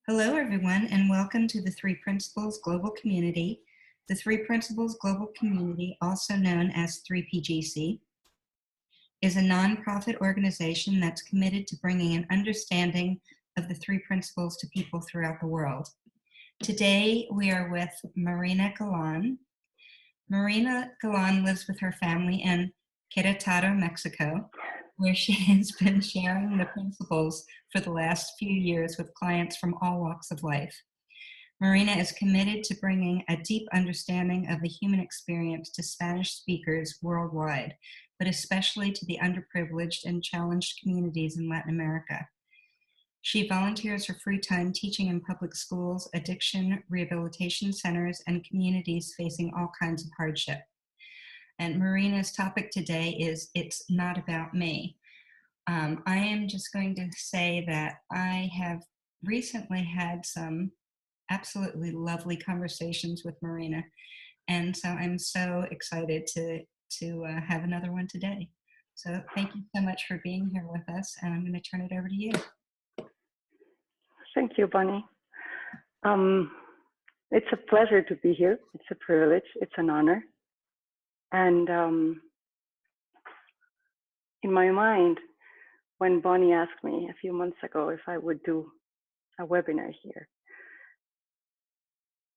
Hello, everyone, and welcome to the Three Principles Global Community. The Three Principles Global Community, also known as 3PGC, is a nonprofit organization that's committed to bringing an understanding of the three principles to people throughout the world. Today, we are with Marina Galan. Marina Galan lives with her family in Querétaro, Mexico, where she has been sharing the principles for the last few years with clients from all walks of life. Marina is committed to bringing a deep understanding of the human experience to Spanish speakers worldwide, but especially to the underprivileged and challenged communities in Latin America. She volunteers her free time teaching in public schools, addiction rehabilitation centers, and communities facing all kinds of hardship. And Marina's topic today is It's Not About Me. I am just going to say that I have recently had some absolutely lovely conversations with Marina, and so I'm so excited to have another one today. So thank you so much for being here with us, and I'm going to turn it over to you. Thank you, Bonnie. It's a pleasure to be here. It's a privilege. It's an honor. And in my mind, when Bonnie asked me a few months ago if I would do a webinar here,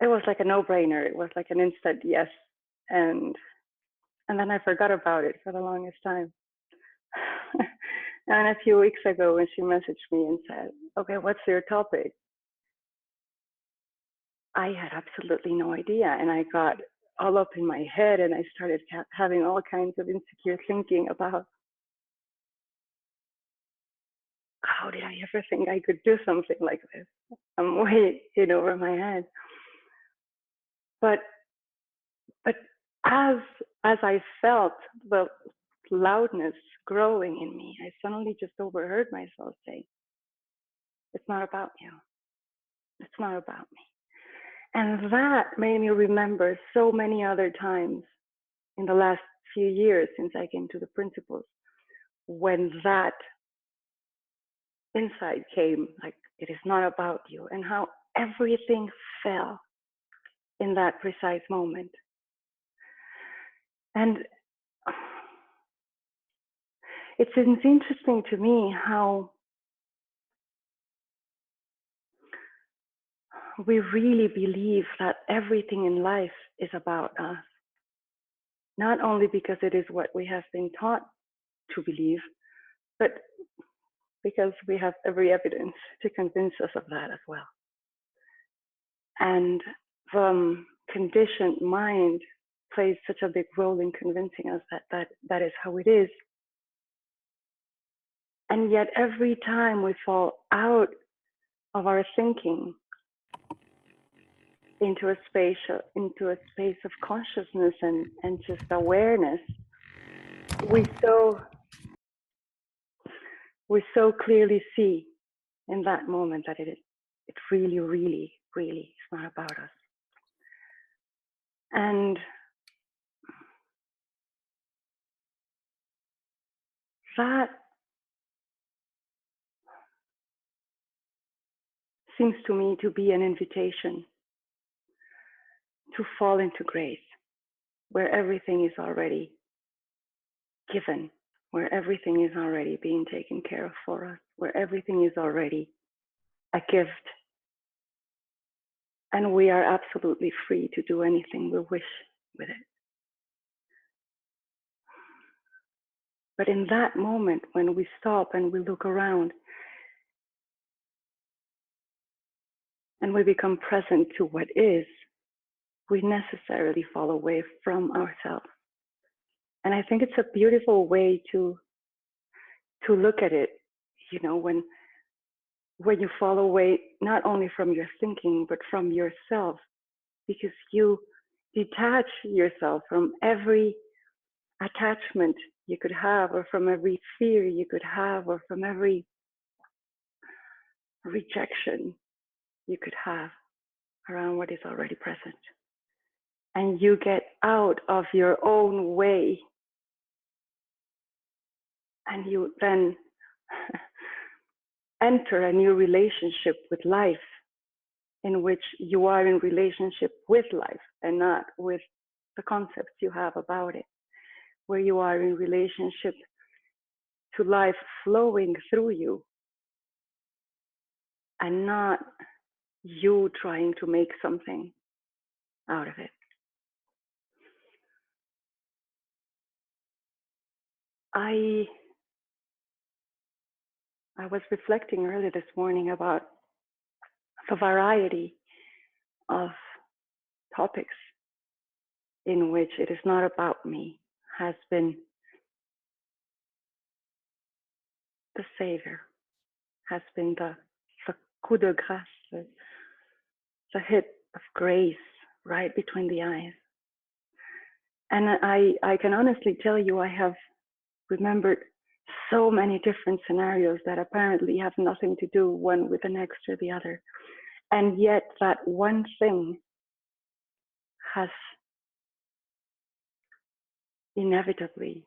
it was like a no-brainer. It was like an instant yes. And then I forgot about it for the longest time. And a few weeks ago, when she messaged me and said, okay, what's your topic? I had absolutely no idea. And I got all up in my head and I started having all kinds of insecure thinking about how did I ever think I could do something like this? I'm way in over my head. But as I felt the loudness growing in me, I suddenly just overheard myself say, it's not about you. It's not about me. And that made me remember so many other times in the last few years since I came to the principles, when that insight came, like, it is not about you, and how everything fell in that precise moment. And it's interesting to me how we really believe that everything in life is about us. Not only because it is what we have been taught to believe, but because we have every evidence to convince us of that as well. And the conditioned mind plays such a big role in convincing us that is how it is. And yet every time we fall out of our thinking into a space of consciousness and just awareness, we so clearly see in that moment that it really, really, really is not about us. And that seems to me to be an invitation to fall into grace, where everything is already given, where everything is already being taken care of for us, where everything is already a gift. And we are absolutely free to do anything we wish with it. But in that moment, when we stop and we look around and we become present to what is, we necessarily fall away from ourselves. And I think it's a beautiful way to look at it, you know, when you fall away, not only from your thinking, but from yourself, because you detach yourself from every attachment you could have, or from every fear you could have, or from every rejection you could have around what is already present. And you get out of your own way. And you then enter a new relationship with life in which you are in relationship with life and not with the concepts you have about it, where you are in relationship to life flowing through you and not you trying to make something out of it. I was reflecting early this morning about the variety of topics in which it is not about me has been the savior, has been the coup de grâce, the hit of grace right between the eyes. And I can honestly tell you, I have remembered so many different scenarios that apparently have nothing to do one with the next or the other. And yet that one thing has inevitably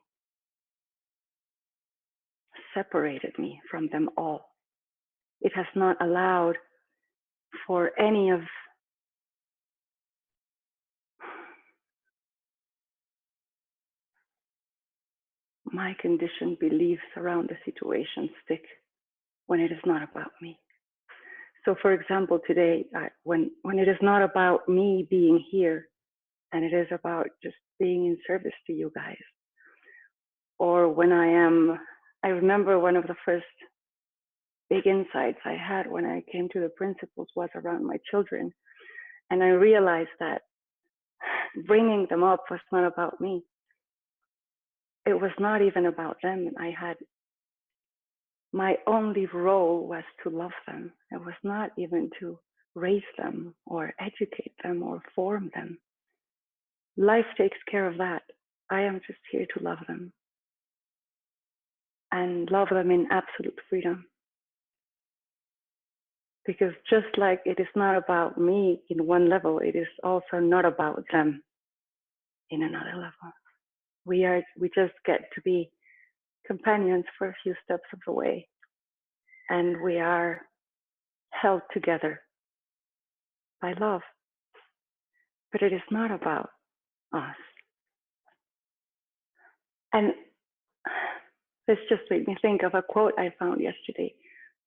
separated me from them all. It has not allowed for any of my conditioned beliefs around the situation stick when it is not about me. So for example, today, when it is not about me being here and it is about just being in service to you guys, or when I remember one of the first big insights I had when I came to the principles was around my children. And I realized that bringing them up was not about me. It was not even about them. My only role was to love them. It was not even to raise them or educate them or form them. Life takes care of that. I am just here to love them and love them in absolute freedom. Because just like it is not about me in one level, it is also not about them in another level. We just get to be companions for a few steps of the way, and we are held together by love. But it is not about us. And this just made me think of a quote I found yesterday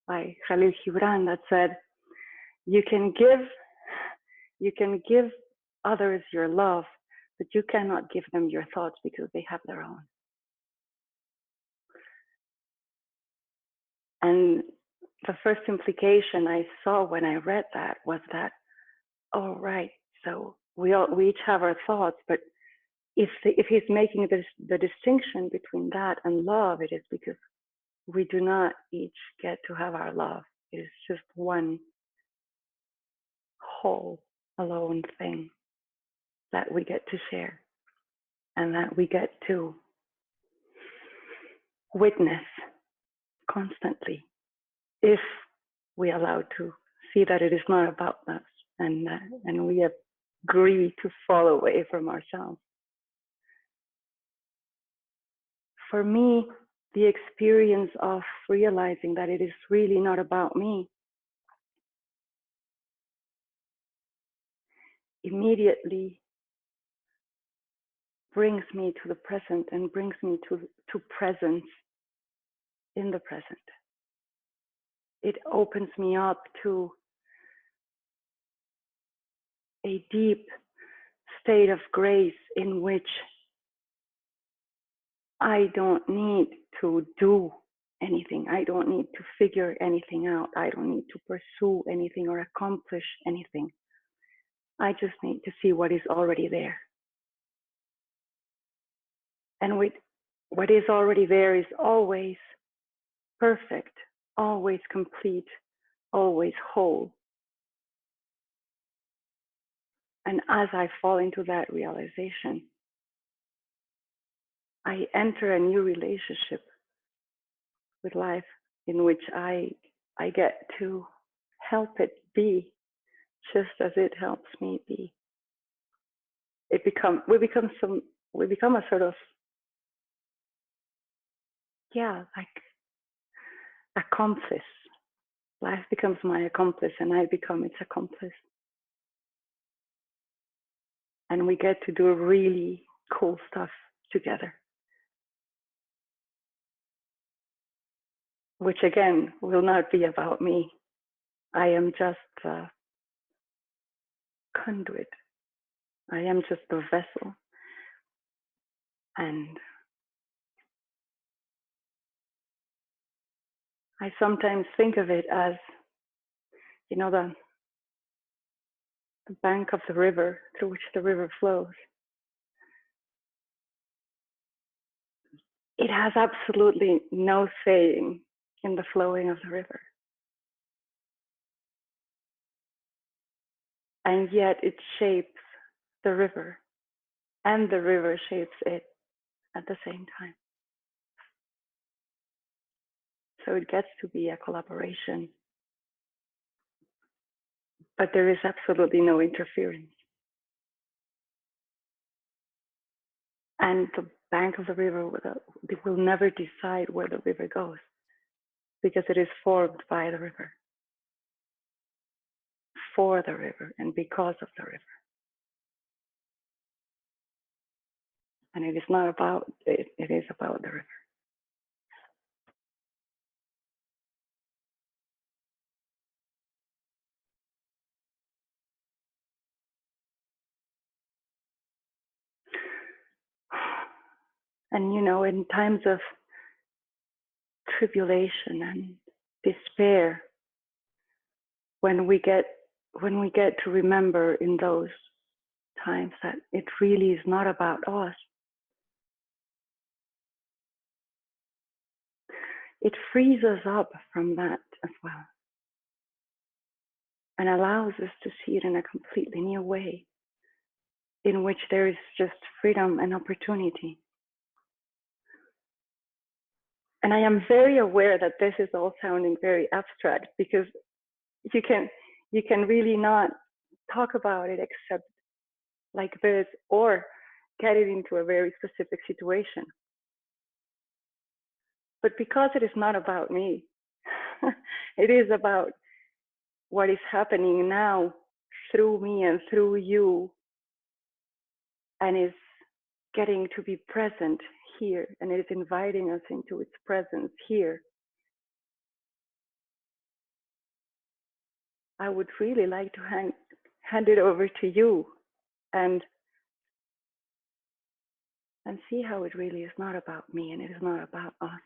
by Khalil Gibran that said, you can give others your love, but you cannot give them your thoughts because they have their own. And the first implication I saw when I read that was that, oh, right, so we each have our thoughts, but if he's making the distinction between that and love, it is because we do not each get to have our love. It is just one whole, alone thing that we get to share and that we get to witness constantly if we allow to see that it is not about us and we agree to fall away from ourselves. For me, the experience of realizing that it is really not about me immediately brings me to the present and brings me to presence in the present. It opens me up to a deep state of grace in which I don't need to do anything. I don't need to figure anything out. I don't need to pursue anything or accomplish anything. I just need to see what is already there. And what is already there is always perfect, always complete, always whole. And as I fall into that realization, I enter a new relationship with life in which I get to help it be just as it helps me be. We become a sort of, like accomplice. Life becomes my accomplice and I become its accomplice. and we get to do really cool stuff together. Which again will not be about me. I am just the conduit. I am just the vessel. And I sometimes think of it as, you know, the bank of the river through which the river flows. It has absolutely no saying in the flowing of the river. And yet it shapes the river, and the river shapes it at the same time. So it gets to be a collaboration. But there is absolutely no interference. And the bank of the river will never decide where the river goes, because it is formed by the river, for the river, and because of the river. And it is not about it, it is about the river. And you know, in times of tribulation and despair, when we get to remember in those times that it really is not about us, it frees us up from that as well, and allows us to see it in a completely new way, in which there is just freedom and opportunity. And I am very aware that this is all sounding very abstract, because you can really not talk about it except like this, or get it into a very specific situation. But because it is not about me, it is about what is happening now through me and through you, and is getting to be present here, and it is inviting us into its presence here. I would really like to hand it over to you and see how it really is not about me, and it is not about us.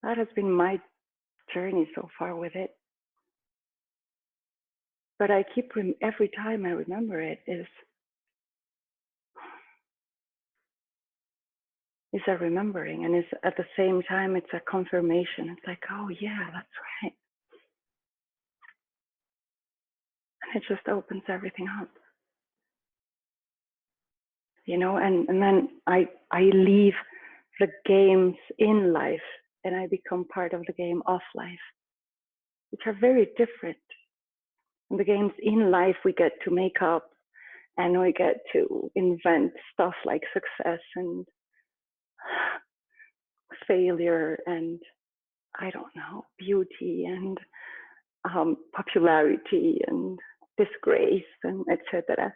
That has been my journey so far with it. But I keep, every time I remember it, is a remembering, and is at the same time, it's a confirmation. It's like, oh yeah, that's right. And it just opens everything up. You know, and then I leave the games in life, and I become part of the game of life, which are very different. In the games in life, we get to make up, and we get to invent stuff like success and failure, and I don't know, beauty and popularity and disgrace and etc.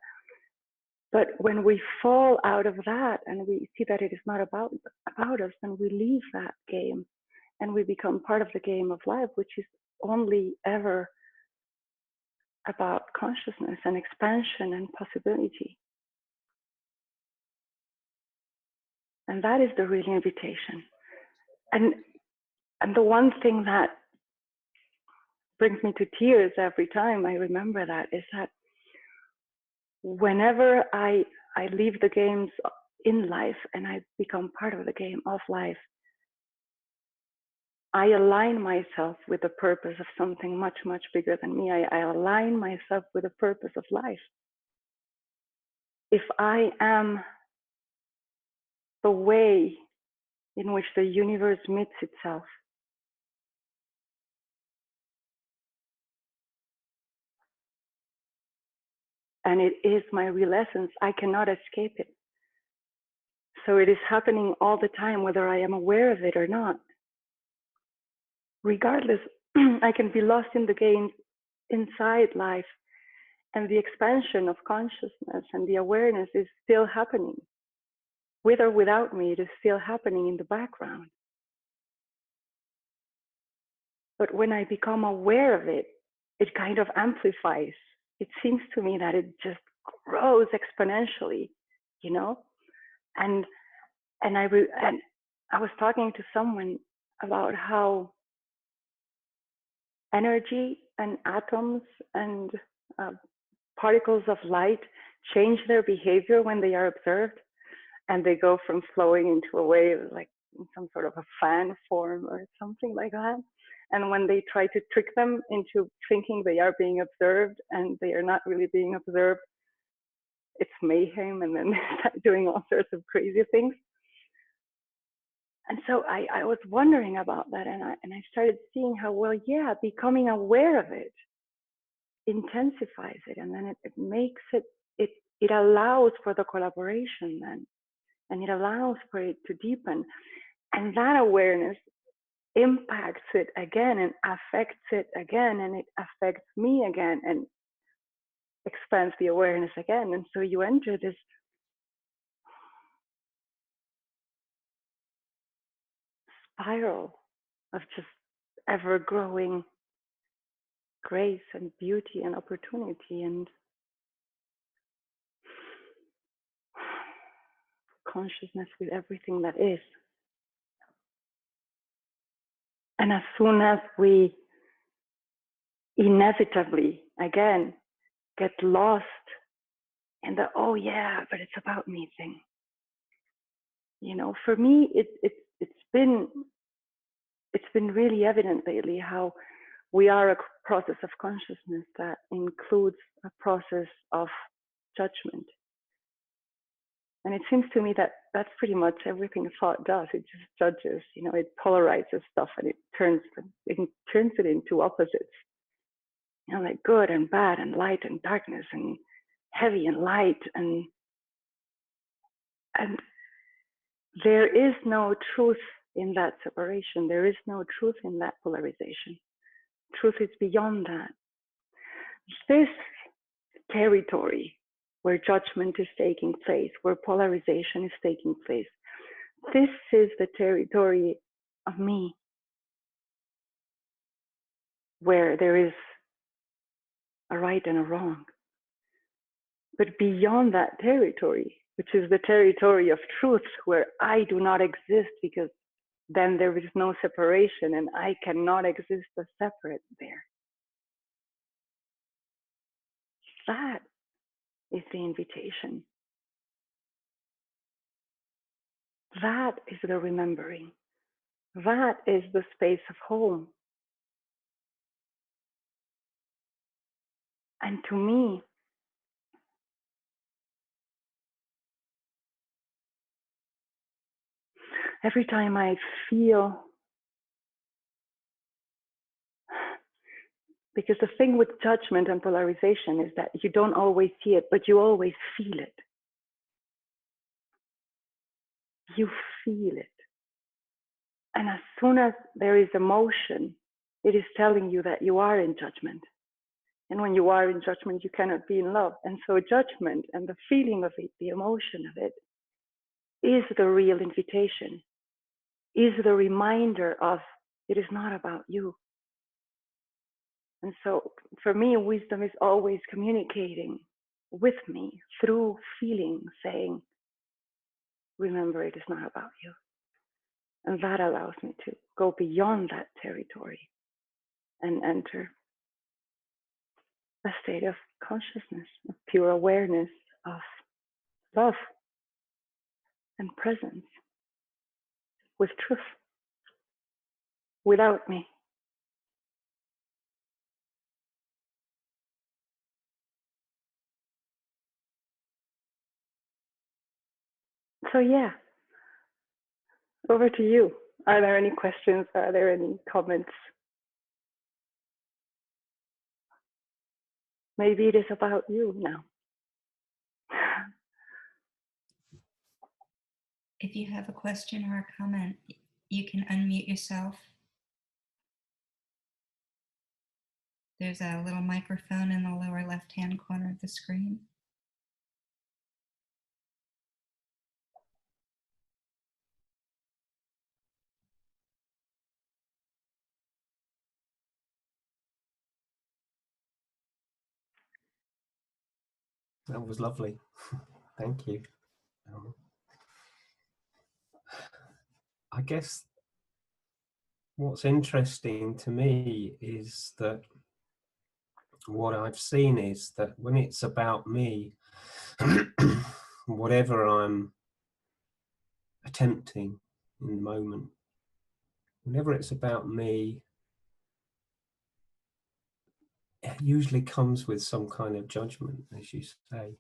But when we fall out of that and we see that it is not about us, then we leave that game and we become part of the game of life, which is only ever about consciousness and expansion and possibility. And that is the real invitation. And the one thing that brings me to tears every time I remember that is that whenever I leave the games in life and I become part of the game of life, I align myself with the purpose of something much, much bigger than me. I align myself with the purpose of life. If I am the way in which the universe meets itself, and it is my real essence, I cannot escape it. So it is happening all the time, whether I am aware of it or not. Regardless, I can be lost in the games inside life And the expansion of consciousness and the awareness is still happening. With or without me, it is still happening in the background. But when I become aware of it, it kind of amplifies. It seems to me that it just grows exponentially, you know? And I was talking to someone about how energy and atoms and particles of light change their behavior when they are observed, and they go from flowing into a wave, like in some sort of a fan form or something like that. And when they try to trick them into thinking they are being observed and they are not really being observed, it's mayhem, and then they start doing all sorts of crazy things. And so I was wondering about that, and I started seeing how, well, yeah, becoming aware of it intensifies it, and then it makes it allows for the collaboration then, and it allows for it to deepen. And that awareness impacts it again and affects it again, and it affects me again and expands the awareness again. And so you enter this spiral of just ever growing grace and beauty and opportunity and consciousness with everything that is. And as soon as we inevitably, again, get lost in the, oh yeah, but it's about me thing. You know, for me, it's been really evident lately how we are a process of consciousness that includes a process of judgment. And it seems to me that that's pretty much everything thought does. It just judges, you know, it polarizes stuff and it turns it into opposites. You know, like good and bad and light and darkness and heavy and light, and there is no truth in that separation. There is no truth in that polarization. Truth is beyond that. This territory where judgment is taking place, where polarization is taking place, this is the territory of me, where there is a right and a wrong. But beyond that territory, which is the territory of truth, where I do not exist, because then there is no separation and I cannot exist as separate there. That is the invitation. That is the remembering. That is the space of home. And to me, every time I feel, because the thing with judgment and polarization is that you don't always see it, but you always feel it. You feel it. And as soon as there is emotion, it is telling you that you are in judgment. And when you are in judgment, you cannot be in love. And so judgment and the feeling of it, the emotion of it, is the real invitation, is the reminder of it is not about you. And so for me, wisdom is always communicating with me through feeling, saying, remember, it is not about you. And that allows me to go beyond that territory and enter a state of consciousness, of pure awareness, of love and presence with truth, without me. So yeah, over to you. Are there any questions? Are there any comments? Maybe it is about you now. If you have a question or a comment, you can unmute yourself. There's a little microphone in the lower left-hand corner of the screen. That was lovely. Thank you. I guess what's interesting to me is that what I've seen is that when it's about me, whatever I'm attempting in the moment, whenever it's about me, it usually comes with some kind of judgment, as you say.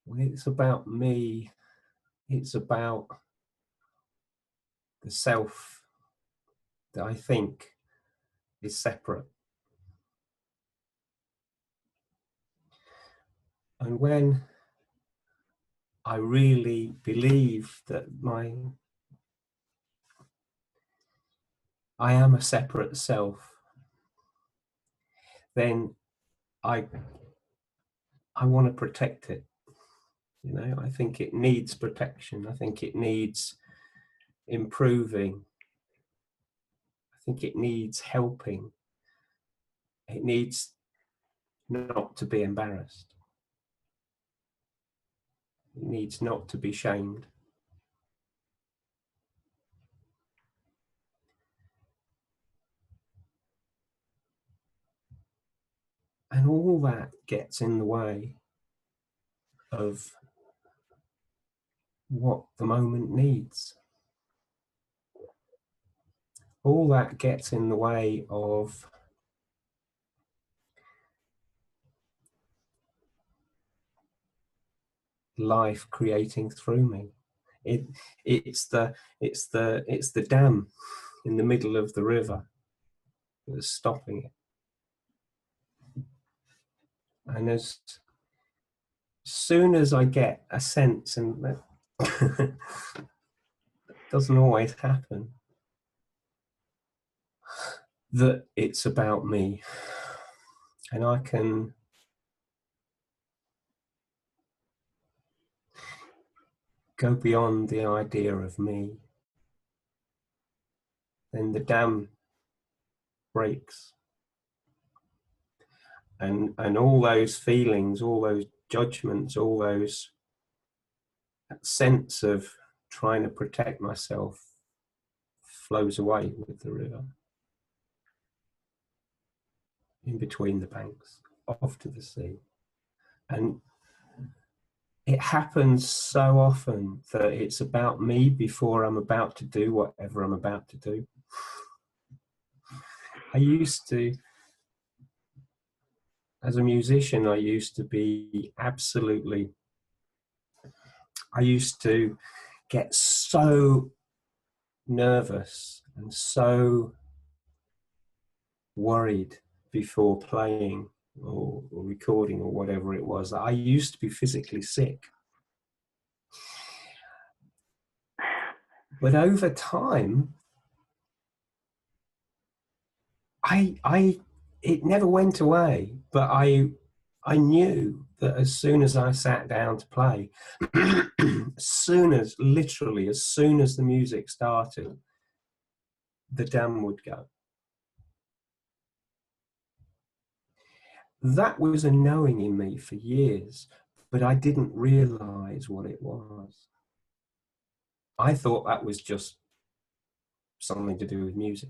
When it's about me, it's about the self that I think is separate. And when I really believe that I am a separate self, then I want to protect it. You know, I think it needs protection. I think it needs improving. I think it needs helping. It needs not to be embarrassed. It needs not to be shamed. And all that gets in the way of what the moment needs. All that gets in the way of life creating through me. It's the dam in the middle of the river that's stopping it. And as soon as I get a sense, and that doesn't always happen, that it's about me, and I can go beyond the idea of me, then the dam breaks. And all those feelings, all those judgments, all those sense of trying to protect myself flows away with the river, in between the banks, off to the sea. And it happens so often that it's about me before I'm about to do whatever I'm about to do. I used to, as a musician, I used to get so nervous and so worried before playing or recording or whatever it was. I used to be physically sick. But over time, it never went away, but I knew that as soon as I sat down to play, literally as soon as the music started, the dam would go. That was a knowing in me for years, but I didn't realize what it was. I thought that was just something to do with music.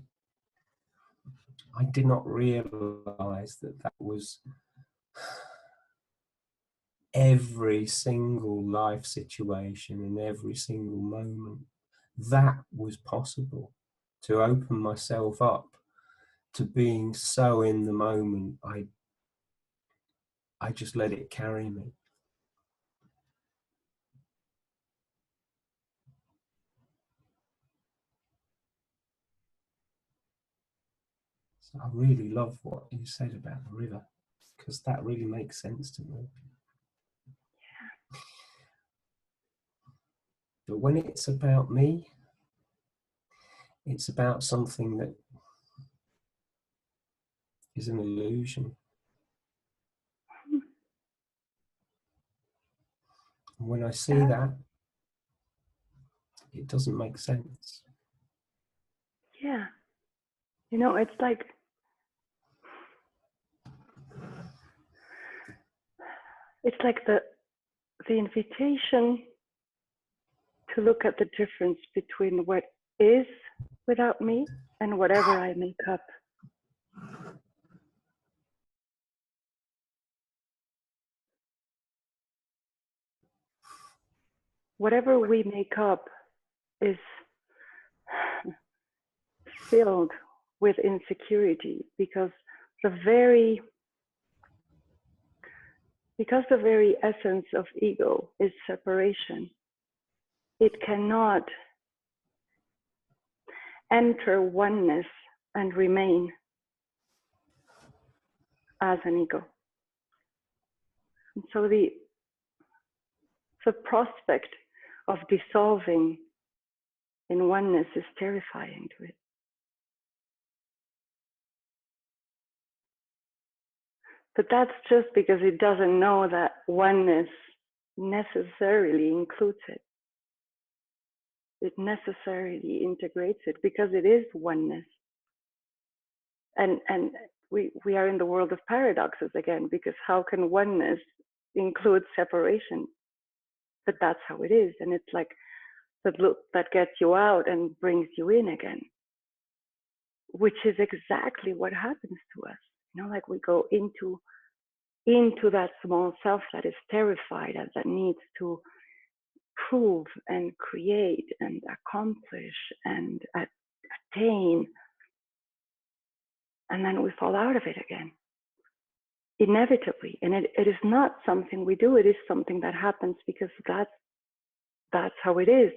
I did not realize that that was every single life situation and every single moment. That was possible, to open myself up to being so in the moment. I just let it carry me. So I really love what you said about the river, because that really makes sense to me. Yeah. But when it's about me, it's about something that is an illusion. And when I see that, it doesn't make sense. Yeah. You know, it's like the invitation to look at the difference between what is without me and whatever I make up. Whatever we make up is filled with insecurity because the very essence of ego is separation. It cannot enter oneness and remain as an ego. And so the prospect of dissolving in oneness is terrifying to it. But that's just because it doesn't know that oneness necessarily includes it. It necessarily integrates it because it is oneness. And we are in the world of paradoxes again, because how can oneness include separation? But that's how it is. And it's like the loop that gets you out and brings you in again, which is exactly what happens to us. You know, like we go into that small self that is terrified and that needs to prove and create and accomplish and attain. And then we fall out of it again, inevitably. And it is not something we do, it is something that happens because that's how it is.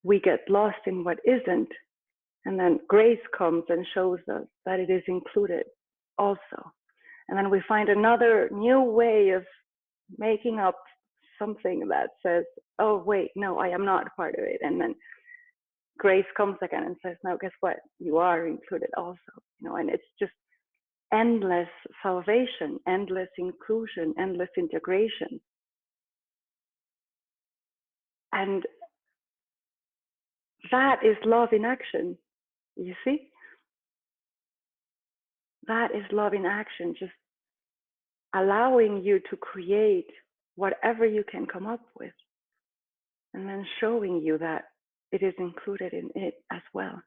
We get lost in what isn't, and then grace comes and shows us that it is included also. And then we find another new way of making up something that says, oh, wait, no, I am not part of it. And then grace comes again and says, no, guess what? You are included also. You know, and it's just endless salvation, endless inclusion, endless integration. And that is love in action, you see? That is love in action, just allowing you to create whatever you can come up with, and then showing you that it is included in it as well.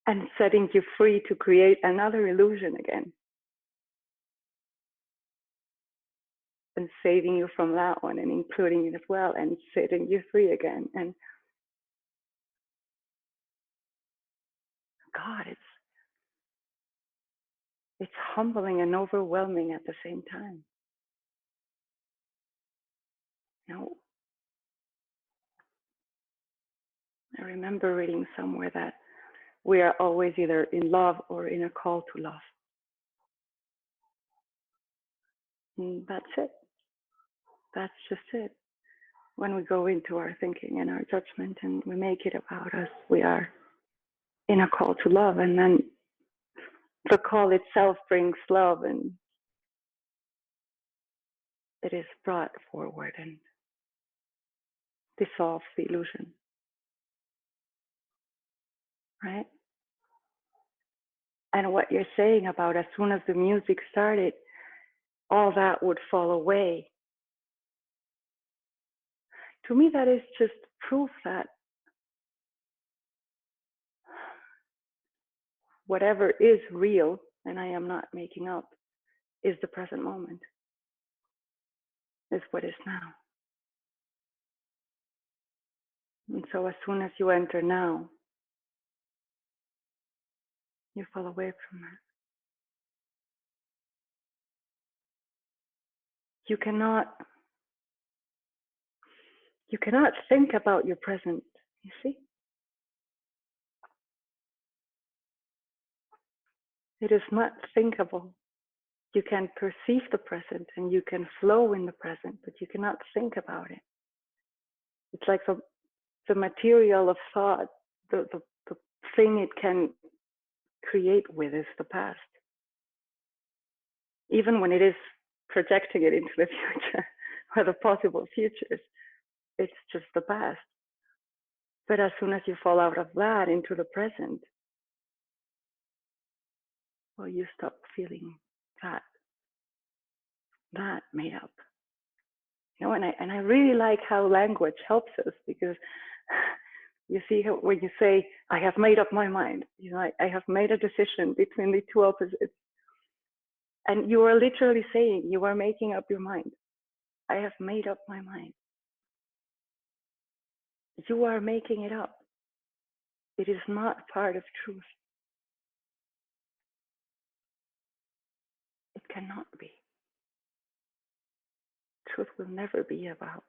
And setting you free to create another illusion again. And saving you from that one and including it as well, and setting you free again. And God, it's humbling and overwhelming at the same time. You know, I remember reading somewhere that we are always either in love or in a call to love. And that's it. That's just it. When we go into our thinking and our judgment and we make it about us, we are in a call to love. And then the call itself brings love, and it is brought forward and dissolves the illusion. Right? And what you're saying about as soon as the music started, all that would fall away. To me, that is just proof that whatever is real, and I am not making up, is the present moment, is what is now. And so as soon as you enter now, you fall away from that. You cannot think about your present, you see? It is not thinkable. You can perceive the present and you can flow in the present, but you cannot think about it. It's like the material of thought, the thing it can create with is the past. Even when it is projecting it into the future or the possible futures, it's just the past. But as soon as you fall out of that into the present, well, you stop feeling that made up. You know, and I really like how language helps us, because you see how, when you say, I have made up my mind, you know, I have made a decision between the two opposites. And you are literally saying, you are making up your mind. I have made up my mind. You are making it up. It is not part of truth. It cannot be. Truth will never be about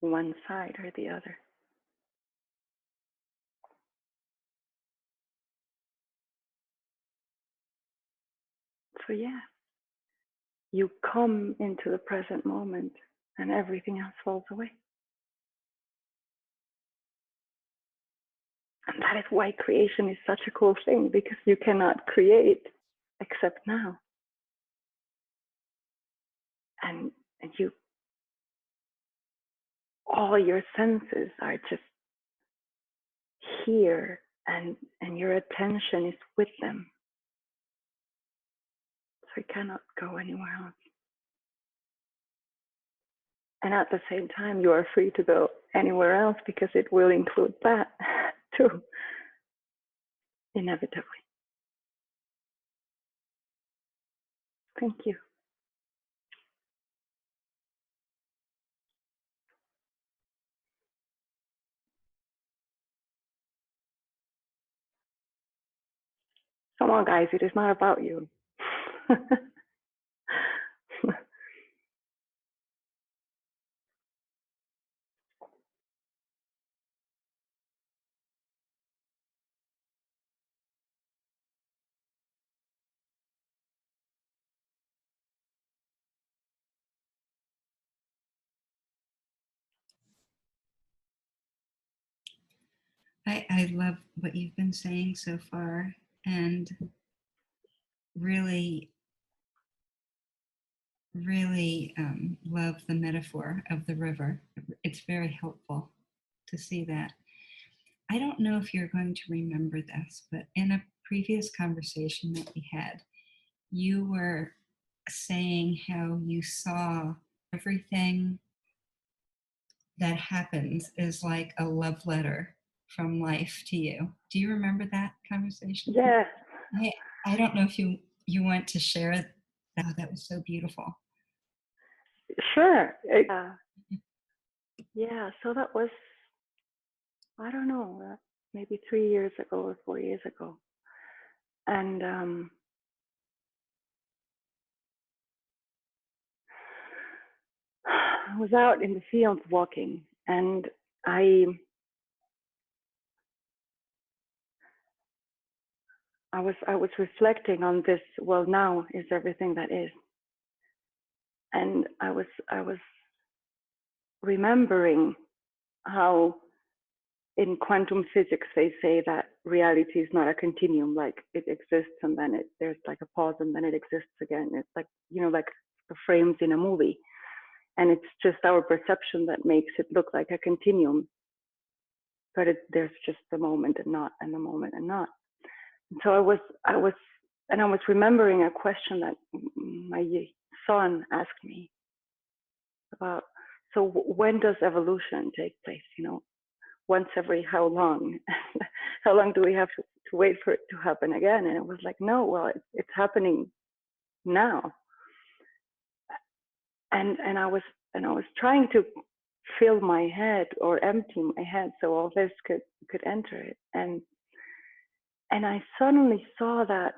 one side or the other. So yeah, you come into the present moment and everything else falls away. And that is why creation is such a cool thing, because you cannot create except now. And you, all your senses are just here, and your attention is with them. So you cannot go anywhere else. And at the same time, you are free to go anywhere else, because it will include that too, inevitably. Thank you. Come on, guys, it is not about you. I love what you've been saying so far, and really love the metaphor of the river. It's very helpful to see that. I don't know if you're going to remember this, but in a previous conversation that we had, you were saying how you saw everything that happens is like a love letter from life to you. Do you remember that conversation? Yeah. I don't know if you want to share that. Oh, that was so beautiful. Sure. Yeah, so that was, I don't know, maybe 3 years ago or 4 years ago. And I was out in the field walking, and I was reflecting on this. Well, now is everything that is, and I was remembering how in quantum physics they say that reality is not a continuum, like it exists and then there's like a pause and then it exists again. It's like, you know, like the frames in a movie, and it's just our perception that makes it look like a continuum, but there's just the moment and not, and the moment and not. And so I was remembering a question that my son asked me about, so when does evolution take place, you know, once every how long? How long do we have to wait for it to happen again? And it was like, no, well, it's happening now. And I was trying to fill my head or empty my head so all this could enter it. And I suddenly saw that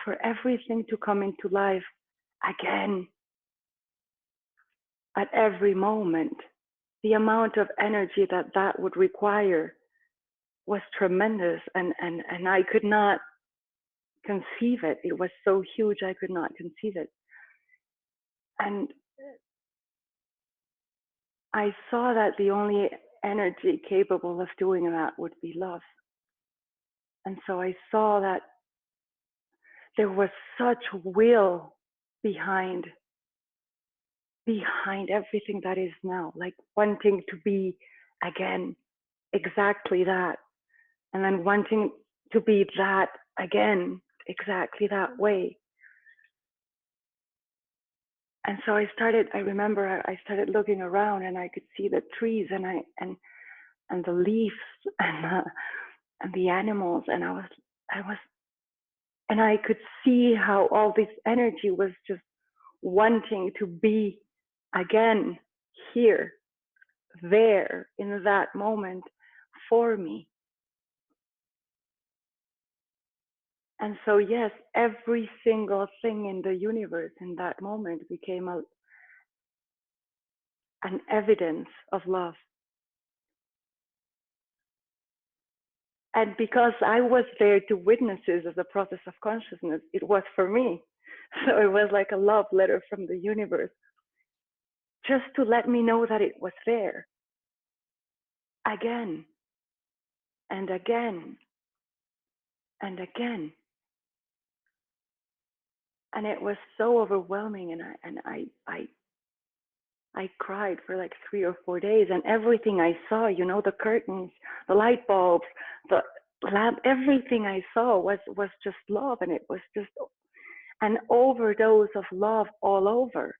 for everything to come into life again at every moment, the amount of energy that would require was tremendous, and I could not conceive it. It was so huge, I could not conceive it. And I saw that the only energy capable of doing that would be love. And so I saw that there was such will behind everything that is now, like wanting to be again exactly that, and then wanting to be that again exactly that way. And so I remember I started looking around, and I could see the trees and the leaves and the animals, and and I could see how all this energy was just wanting to be again here, there, in that moment for me. And so, yes, every single thing in the universe in that moment became an evidence of love. And because I was there to witnesses of the process of consciousness, it was for me. So it was like a love letter from the universe, just to let me know that it was there again and again and again. And it was so overwhelming, and I cried for like 3 or 4 days, and everything I saw, you know, the curtains, the light bulbs, the lamp, everything I saw was just love, and it was just an overdose of love all over.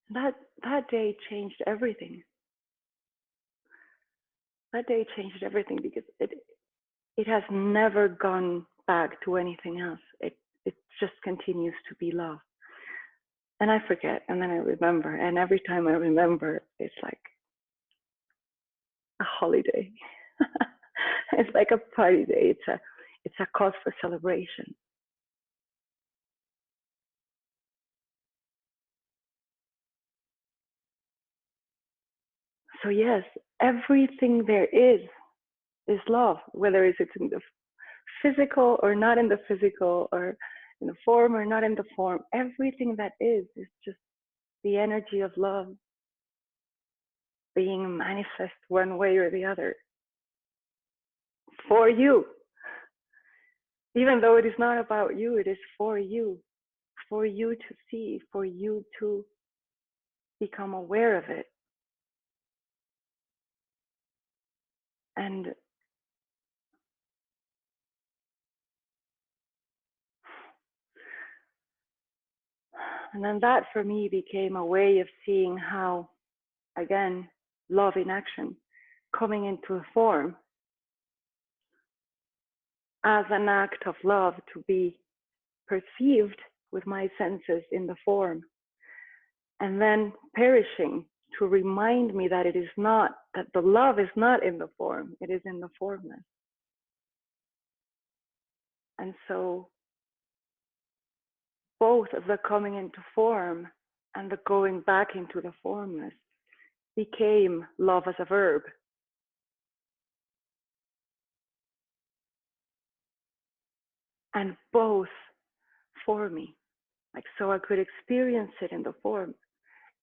That day changed everything. That day changed everything, because it has never gone back to anything else. It just continues to be love. And I forget, and then I remember, and every time I remember, it's like a holiday. It's like a party day. It's a cause for celebration. So yes, everything there is love, whether it's in the physical or not in the physical, or in the form or not in the form. Everything that is just the energy of love being manifest one way or the other for you. Even though it is not about you, it is for you to see, for you to become aware of it. And then that for me became a way of seeing how, again, love in action, coming into a form as an act of love to be perceived with my senses in the form, and then perishing to remind me that it is not, that the love is not in the form, it is in the formless. And so both of the coming into form and the going back into the formless became love as a verb. And both for me, like, so I could experience it in the form,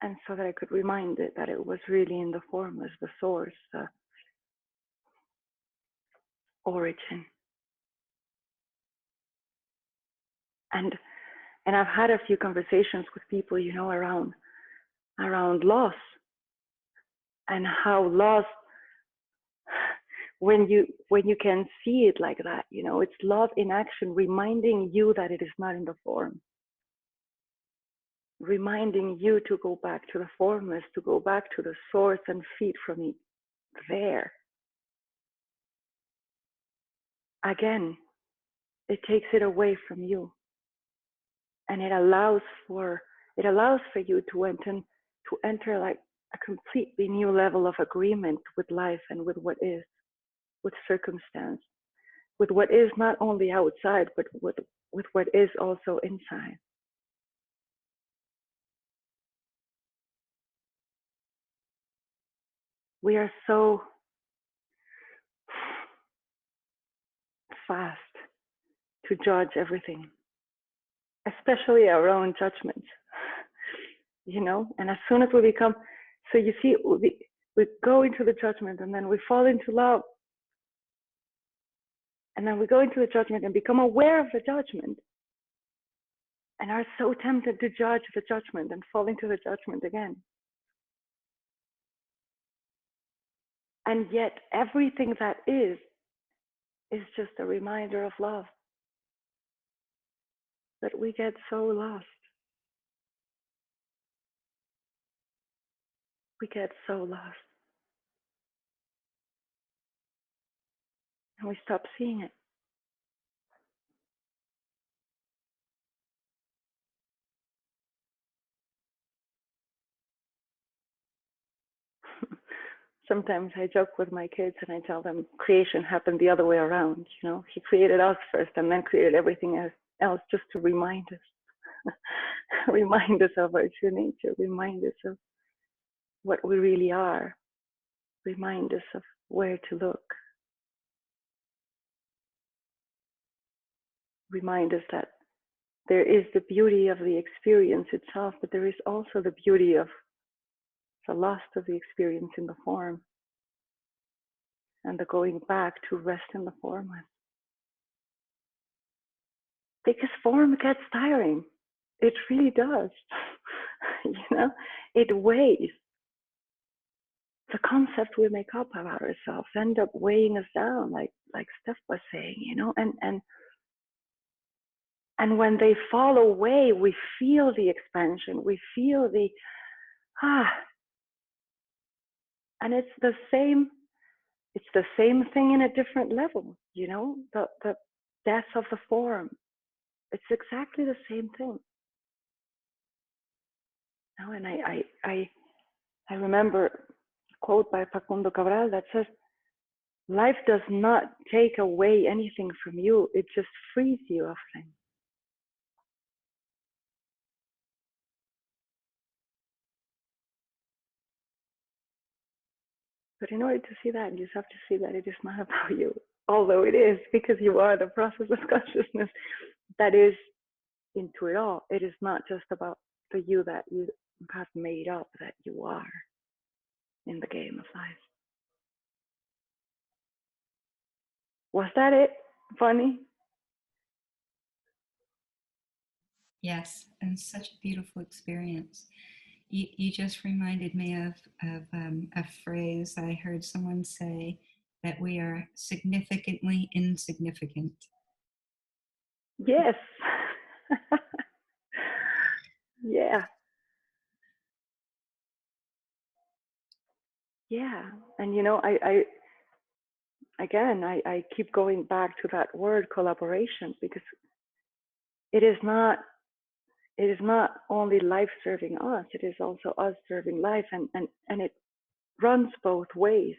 and so that I could remind it that it was really in the formless, the source, the origin. And I've had a few conversations with people, you know, around loss, and how loss, when you can see it like that, you know, it's love in action, reminding you that it is not in the form, reminding you to go back to the formless, to go back to the source and feed from it there. Again, it takes it away from you, and it allows for you to enter like a completely new level of agreement with life and with what is, with circumstance, with what is not only outside, but with what is also inside. We are so fast to judge everything, especially our own judgments, you know. And as soon as we become, so you see, we go into the judgment and then we fall into love. And then we go into the judgment and become aware of the judgment and are so tempted to judge the judgment and fall into the judgment again. And yet everything that is just a reminder of love. But we get so lost. We get so lost. And we stop seeing it. Sometimes I joke with my kids and I tell them creation happened the other way around. You know, he created us first and then created everything else just to remind us, remind us of our true nature, remind us of what we really are, remind us of where to look, remind us that there is the beauty of the experience itself, but there is also the beauty of the loss of the experience in the form and the going back to rest in the formless. Because form gets tiring. It really does. You know, it weighs. The concept we make up about ourselves end up weighing us down, like Steph was saying, you know, and when they fall away, we feel the expansion, we feel the and it's the same thing in a different level, you know, the death of the form. It's exactly the same thing. You know, and I remember a quote by Facundo Cabral that says, life does not take away anything from you, it just frees you of things. But in order to see that, you just have to see that it is not about you, although it is, because you are the process of consciousness that is into it all. It is not just about the you that you have made up, that you are in the game of life. Was that it? Funny? Yes, and such a beautiful experience. You just reminded me of a phrase I heard someone say, that we are significantly insignificant. Yes. Yeah. Yeah. And you know, I keep going back to that word collaboration, because it is not only life serving us, it is also us serving life, and it runs both ways.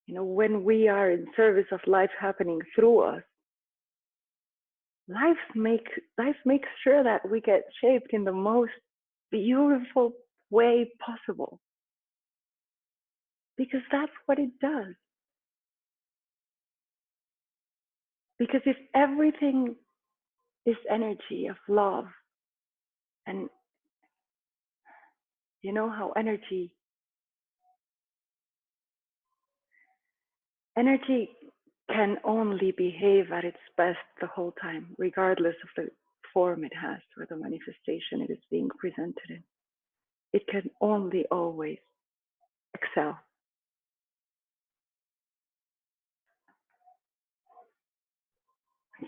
You know, when we are in service of life happening through us, life makes sure that we get shaped in the most beautiful way possible, because that's what it does. Because if everything is energy of love, and you know how energy can only behave at its best the whole time, regardless of the form it has or the manifestation it is being presented in. It can only always excel.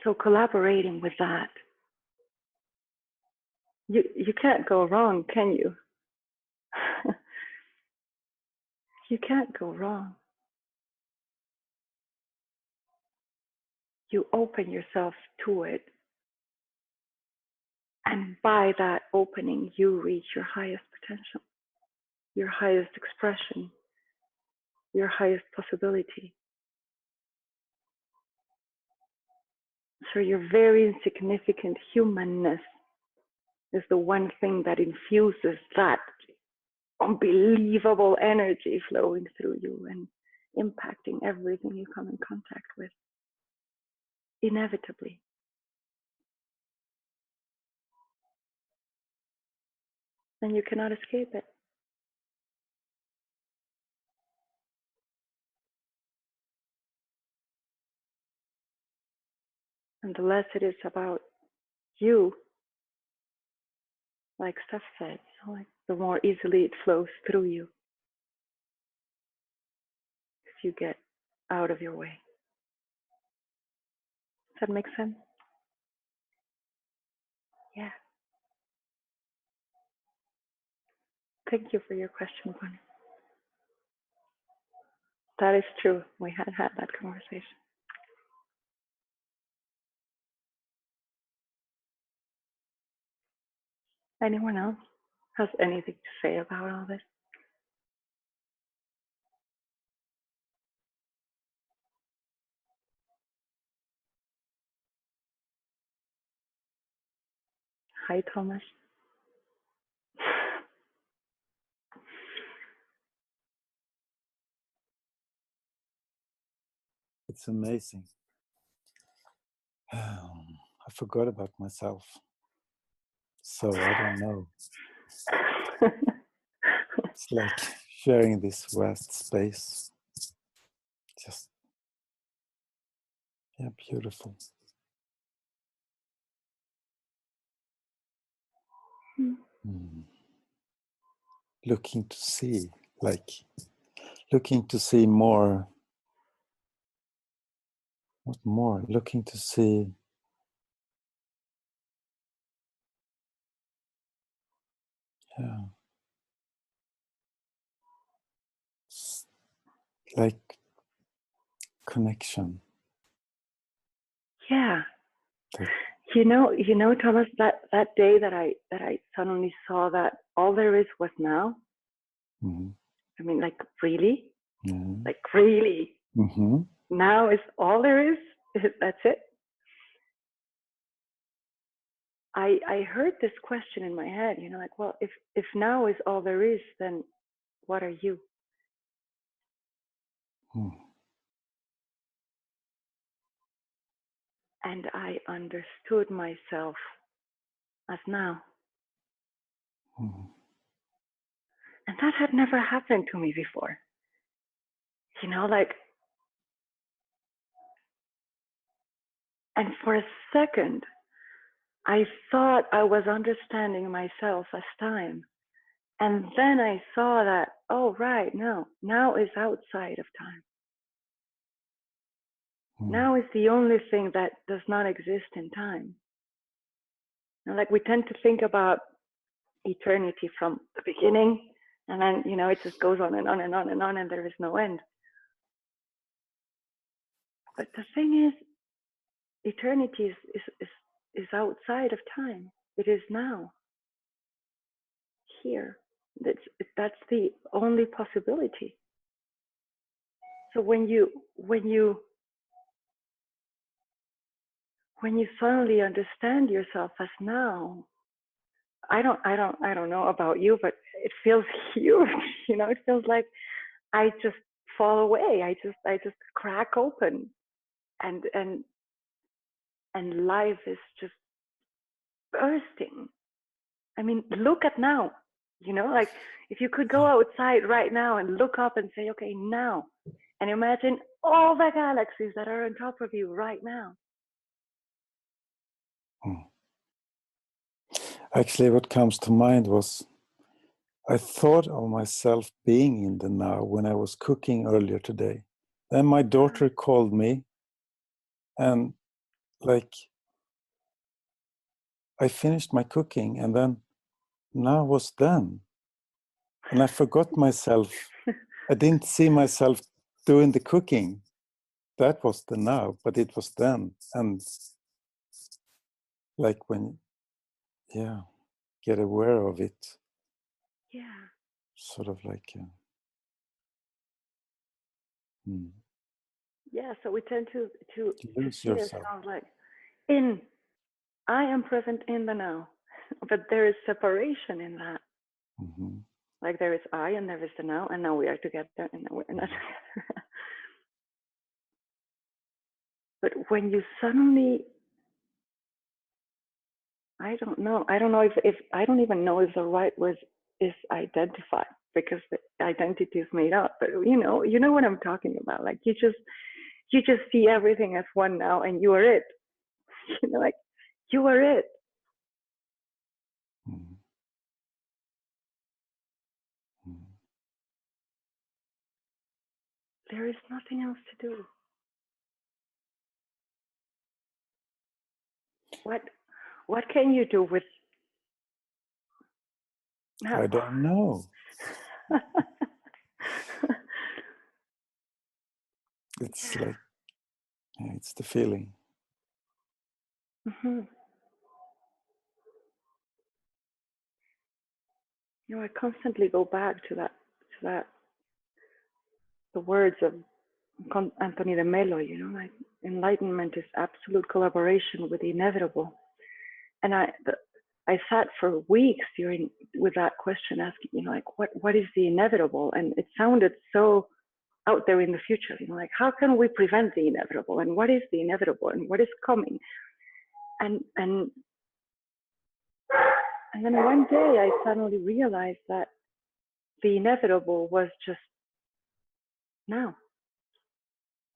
So collaborating with that, you can't go wrong, can you? You can't go wrong. You open yourself to it, and by that opening, you reach your highest potential, your highest expression, your highest possibility. So your very insignificant humanness is the one thing that infuses that unbelievable energy flowing through you and impacting everything you come in contact with, inevitably. and you cannot escape it. And the less it is about you, like Steph said, like the more easily it flows through you if you get out of your way. Does that make sense? Yeah. Thank you for your question, Bonnie. That is true. We had that conversation. Anyone else has anything to say about all this? Hi, Thomas. It's amazing. I forgot about myself. So I don't know. It's like sharing this vast space. Just, yeah, beautiful. Looking to see more, what more? Looking to see like connection. Yeah. Like, You know, Thomas, that day that I suddenly saw that all there is was now. I mean, like really, like really. Now is all there is. That's it. I heard this question in my head, you know, like, well, if now is all there is, then what are you? And I understood myself as now. And that had never happened to me before. You know, like, and for a second, I thought I was understanding myself as time. And then I saw that, oh, right, no, now is outside of time. Now is the only thing that does not exist in time. And like we tend to think about eternity from the beginning, and then, you know, it just goes on and on and on and on, and there is no end. But the thing is, eternity is outside of time. It is now, here. That's the only possibility. So when you suddenly understand yourself as now, I don't know about you, but it feels huge. You know, it feels like I just fall away. I just crack open, and life is just bursting. I mean, look at now. You know, like if you could go outside right now and look up and say, okay, now, and imagine all the galaxies that are on top of you right now. Actually, what comes to mind was I thought of myself being in the now when I was cooking earlier today. Then my daughter called me, and like I finished my cooking, and then now was done. And I forgot myself. I didn't see myself doing the cooking. That was the now, but it was then. And like when, get aware of it. Yeah. Sort of like, Yeah, so we tend to lose see yourself. ourselves like I am present in the now, but there is separation in that. Like there is I and there is the now, and now we are together, and now we're not together. But when you suddenly I don't know. I don't know if I don't even know if the right word is identify, because the identity is made up. But you know what I'm talking about. Like you just see everything as one now, and you are it. Like you are it. Mm. Mm. There is nothing else to do. What can you do with? I don't know. It's like, yeah, it's the feeling. Mm-hmm. I constantly go back to that the words of Anthony de Mello. Like enlightenment is absolute collaboration with the inevitable. And I sat for weeks with that question, asking, like, what is the inevitable? And it sounded so out there in the future. Like, how can we prevent the inevitable? And what is the inevitable? And what is coming? And then one day I suddenly realized that the inevitable was just now.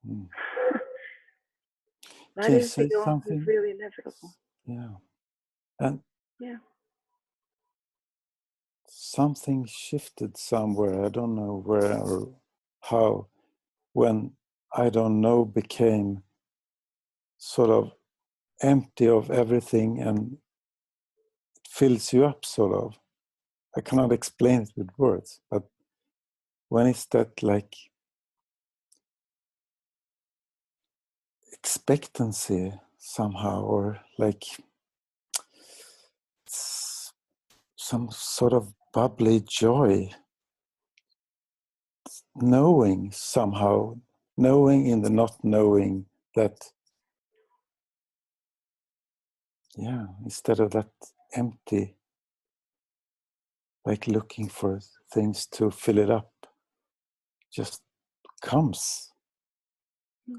Mm. That Can you is the say only something? really inevitable. Yeah. And Yeah. something shifted somewhere. I don't know where or how, when I don't know became sort of empty of everything and it fills you up, sort of. I cannot explain it with words, but when it's that like expectancy somehow, or like some sort of bubbly joy, knowing somehow, knowing in the not knowing that, yeah, instead of that empty, like looking for things to fill it up, just comes.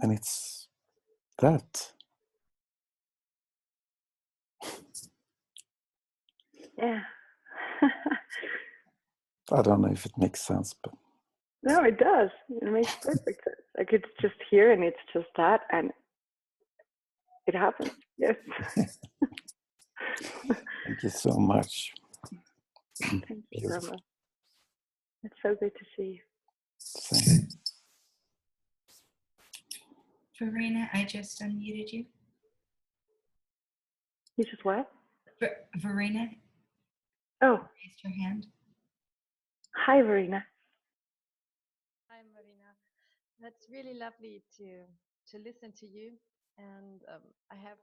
And it's that. Yeah. I don't know if it makes sense, but No, it does. It makes perfect sense. Like it's just here and it's just that, and it happens. Yes. thank you so much. Thank you, Beautiful. Brahma. It's so good to see you. Same. Verena, I just unmuted you. You just what? Verena Oh, raised her hand. hi, Marina. Hi, Marina. That's really lovely to listen to you, and I have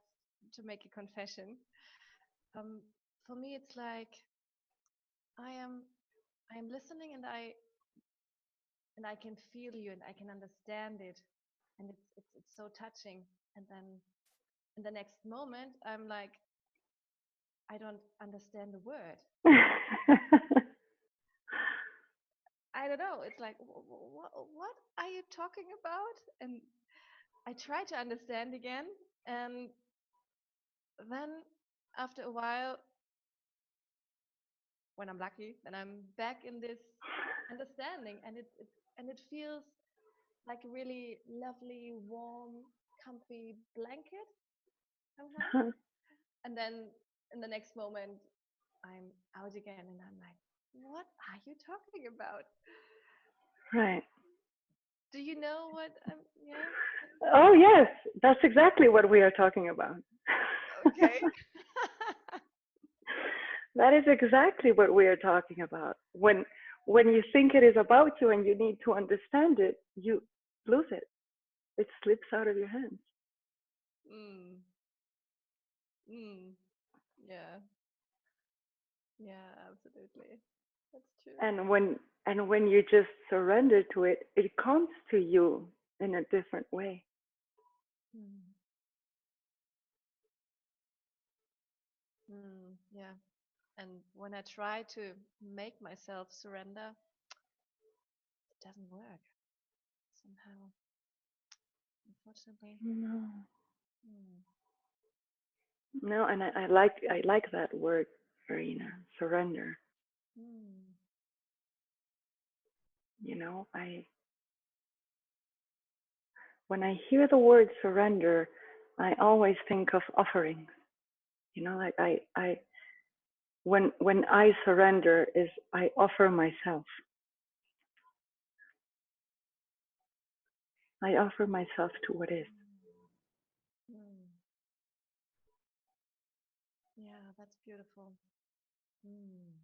to make a confession. For me, it's like I am listening, and I can feel you, and I can understand it, and it's so touching. And then in the next moment, I'm like, I don't understand the word. I don't know. It's like, what are you talking about? And I try to understand again, and then after a while, when I'm lucky, then I'm back in this understanding, and it feels like a really lovely, warm, comfy blanket somehow. And then in the next moment, I'm out again, and I'm like, what are you talking about? Right. Do you know what? Yeah. Oh, yes. That's exactly what we are talking about. Okay. That is exactly what we are talking about. When you think it is about you and you need to understand it, you lose it. It slips out of your hands. Mm. Mm. Yeah. Yeah, absolutely. That's true. And when you just surrender to it, it comes to you in a different way. Mm. Yeah. And when I try to make myself surrender, it doesn't work somehow, unfortunately. No. Mm. No, and I like that word, Marina, surrender. Mm. You know, when I hear the word surrender, I always think of offering. You know, like when I surrender is I offer myself. I offer myself to what is. Mm. Yeah, that's beautiful. Mm.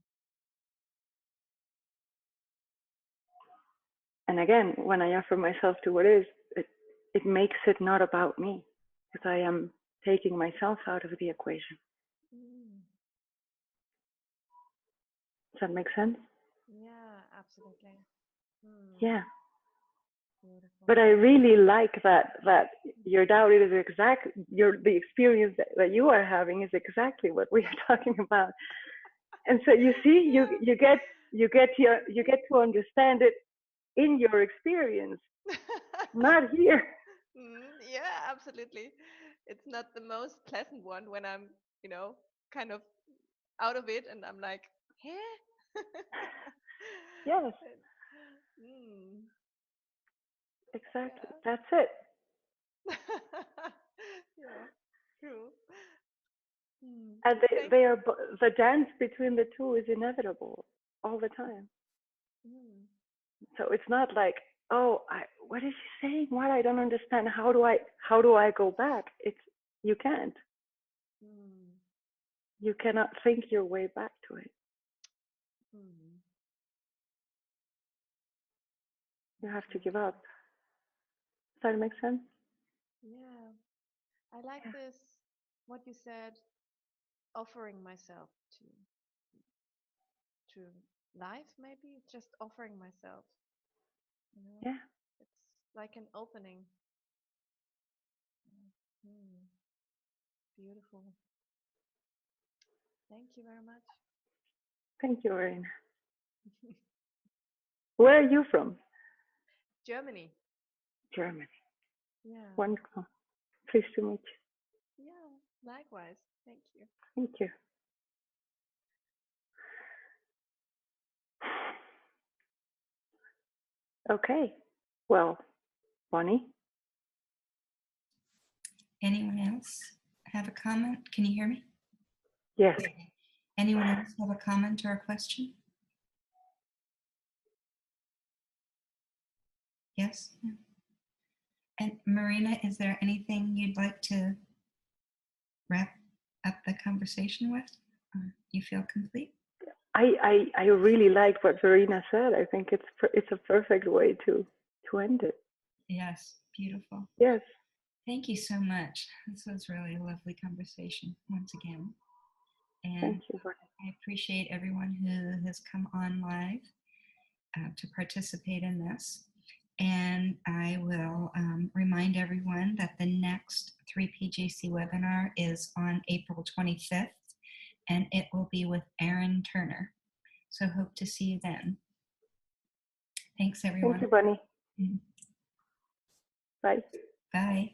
And again, when I offer myself to what is, it makes it not about me, because I am taking myself out of the equation. Mm. Does that make sense? Yeah, absolutely. Mm. Yeah. Beautiful. But I really like that your doubt is the experience that you are having is exactly what we are talking about. And so you see, you get to understand it in your experience, not here. Yeah, absolutely. It's not the most pleasant one when I'm, kind of out of it and I'm like, huh? Yes, Mm, exactly. yeah. That's it. Yeah, true. And Thank the dance between the two is inevitable all the time. mm, So it's not like, oh, what is she saying? What? I don't understand. How do I go back? You can't. mm, You cannot think your way back to it. mm. You have to Okay. give up. Does that make sense? Yeah, I like Yeah. this, what you said, offering myself to life, maybe just offering myself, you know, Yeah. it's like an opening. Mm, beautiful. Thank you very much. Thank you, Marina. Where are you from? Germany. Germany. Yeah. Wonderful. Pleased to meet Yeah, likewise. Thank you. you. Thank you. Okay. Well, Bonnie. Anyone else have a comment? Can you hear me? Yes. Okay. Anyone else have a comment or a question? Yes? No? And Marina, is there anything you'd like to wrap up the conversation with? You feel complete? I really like what Marina said. I think it's a perfect way to end it. Yes, beautiful. Yes. Thank you so much. This was really a lovely conversation once again. And Thank you. I appreciate everyone who has come on live to participate in this. And I will remind everyone that the next 3PGC webinar is on April 25th, and it will be with Aaron Turner. So hope to see you then. Thanks, everyone. Thank you, Bonnie. Mm. Bye. Bye.